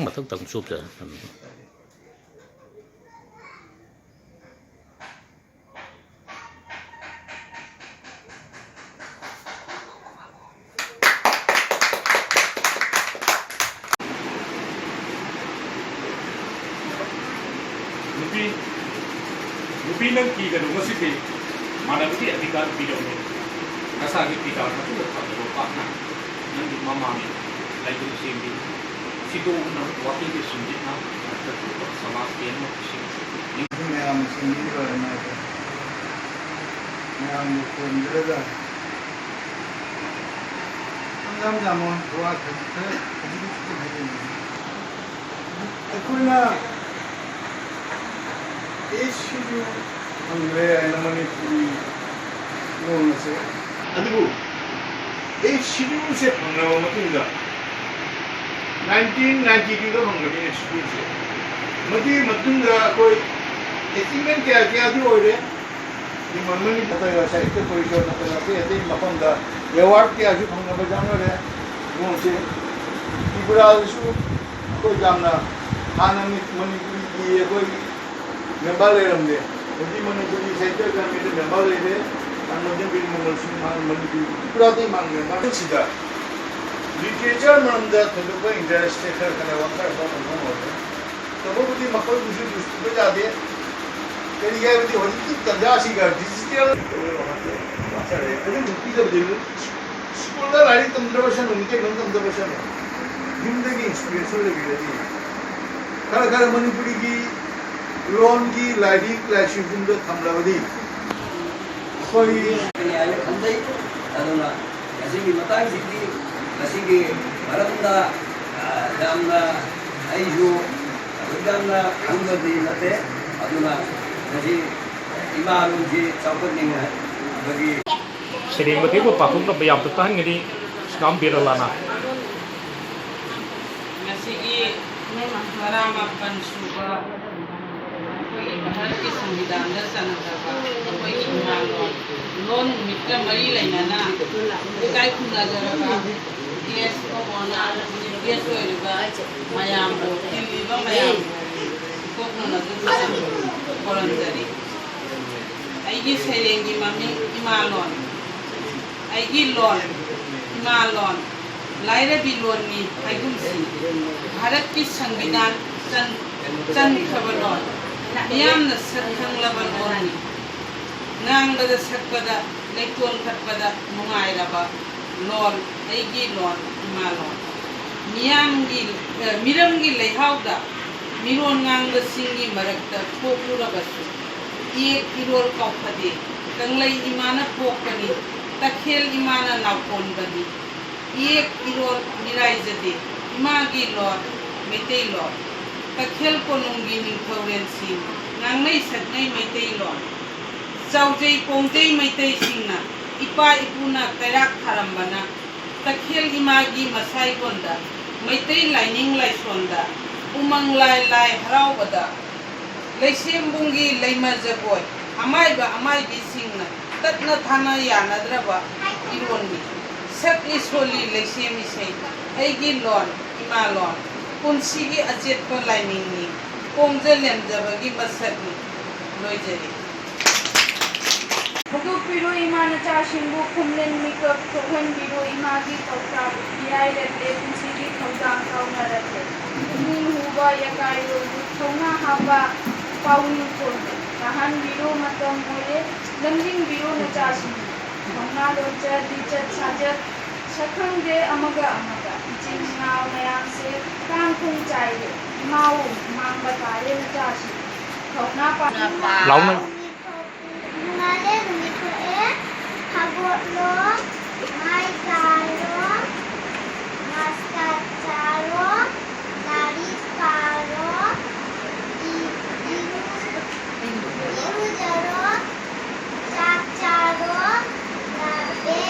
마탕 당 좁자. nupinan ki da ngasi mana bi adhikar pidone asa gi pidar na tu ta do pa na nang di mama mi lai tu sim bi situ na wati ki sunjit na ta tu samas ke no sim ni me am sim ni ba na ta me am ko ndra da angam jamon wa ta ta akuna issue हमरे एनमनी पूरी loan से अदबु एक schedule से पंगना मतुंगा 1992 का पंगना एक schedule से मती मतुंगा कोई अचीवमेंट क्या भी हो रे ये मनमनी पता है साहित्य परिषद न पता है यदि मपंगा अवार्ड क्या जो पंगना बजाना रे वो से इब्राल सु कोई जामना हानमी मणिपुरी की कोई मेंबर ले रंगे यदि मणिपुरी साहित्य अकादमी के मेंबर ले थे अनुमोदन बिल मंगल सिंह मान मणिपुरी पुराती मांगे माने सीधा लिटरेचर मंदा थलो को इंटरेस्ट कर करने वाला है तो वो बुद्धि मकल दूसरी दृष्टि पे जाते कई ये बुद्धि होती है तंजासी का डिजिटल अच्छा है अरे मुक्ति जब देखो स्कूल का लाइट तंत्रवशन उनके गंध तंत्रवशन जिंदगी इंस्पिरेशन लगी रहती है खर मणिपुरी की लोन की लाइटिंग क्लासिफिकेशन जो थमलावदी कोई यानी खंडई अदुना असिगी मतांग सिद्धि असिगी भारतदा जामना आइजो उद्दामना खंडदी नते अदुना नजी इमारुजी चौपनिंग बगी Sering betul ko patung na bayam tahan ngadi skam biralana. Ngasigi marama pansuba Bharat के संविधान लोन मित्र मरी लेना कई खुला जगह केस को बोना केस मयाम मयाम कोकना वॉलंटरी आई सेरेंगी मम्मी इमा लोन आई लोन इमा लोन लाइरे भी लोन में भारत की संविधान चंद खबर लोन यामना सत्खंगलबा लोन नांगदा सकदा लेकोन खटबदा नुंगाइरबा लोन एगी लोन इमा loan मियामगी मिरमगी लेहावदा मिरोन ngang singi marakta thokurabasu ek irol kaupade kanglai imana pokani takhel imana napon bani ek irol miraijade imagi lor metei lor takhel konungi ningthauren sin ngangnai saknai metei lor chaujei pongjei metei singna ipa ipuna kairak tharambana takhel imagi masai gonda metei lining laisonda umang lai lai haraubada leisembungi leimajagoi amaiba amaibi singna tatna thana yanadraba ironni sak isoli leisemi sei aigi lon ima lon punsigi ajet ko lainingni pongje lemjabagi basakni loijari Buku piru imana chashimbu kumlen mikap kohan biru imagi kauta biai leble punsigi kautang kauna rate ning huba yakairo thonga haba paunu kon kahan biru matam mole lamling biru na chashimbu thonga locha dichat sajat sakhang de amaga chin ngao mayam se kang khung chai de mau mang batare na chashimbu thonga pa Launa Ngale nikoe habot lo mai kalo maskar calo nari kalo iru jaro sak calo nabe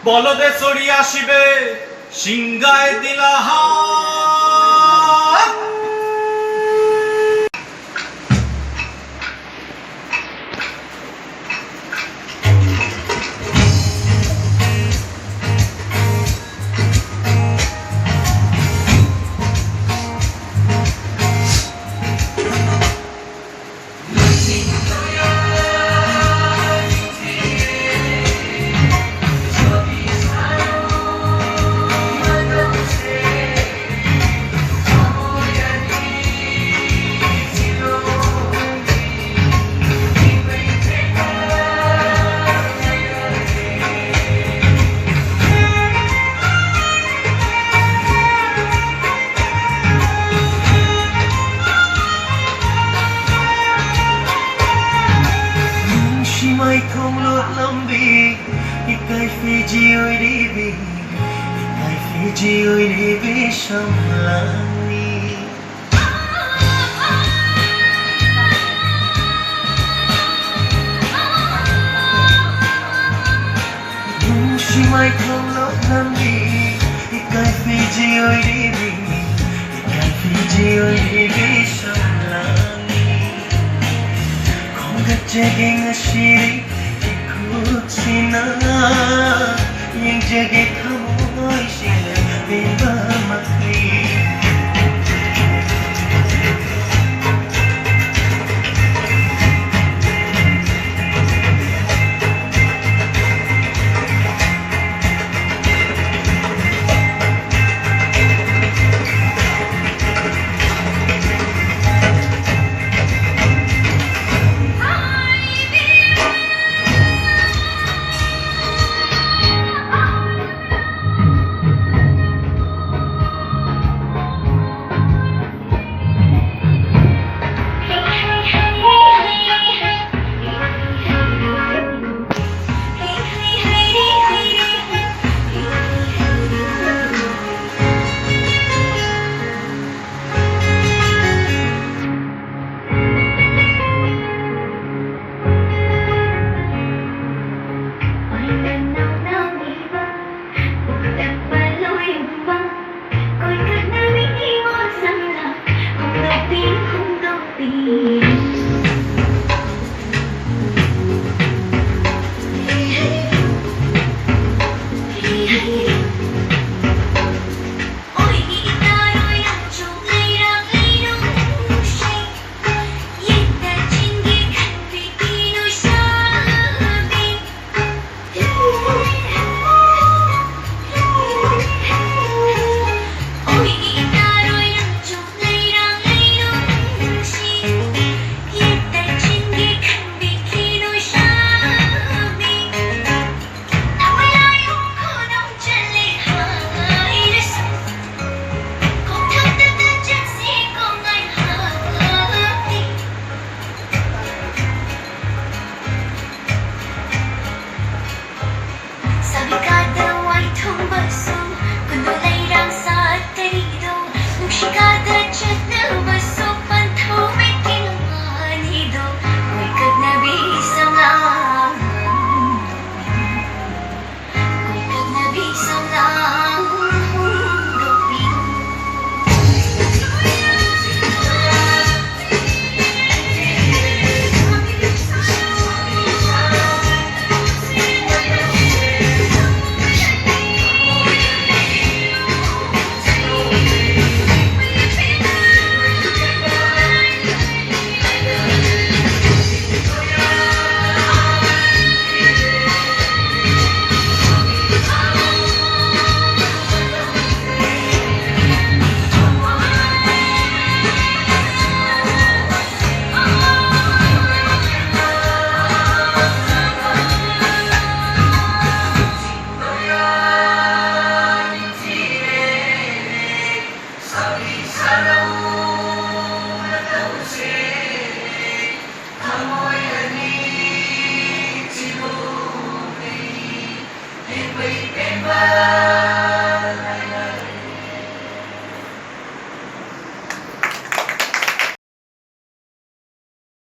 বলদে চড়ি আসিবে সিংগায় দিলা হাত Mai không lột lâm bì Ikai Fiji ơi đi bì Ikai Fiji ơi đi bì sông lani She mai không lột lâm bì Ikai Fiji ơi đi bì Ikai Fiji ơi đi bì sông lani Không gật jaging asiri Ikutina Yang jaga kamu sila Biba makri Hãy subscribe cho kênh Ghiền Mì Gõ để không bỏ lỡ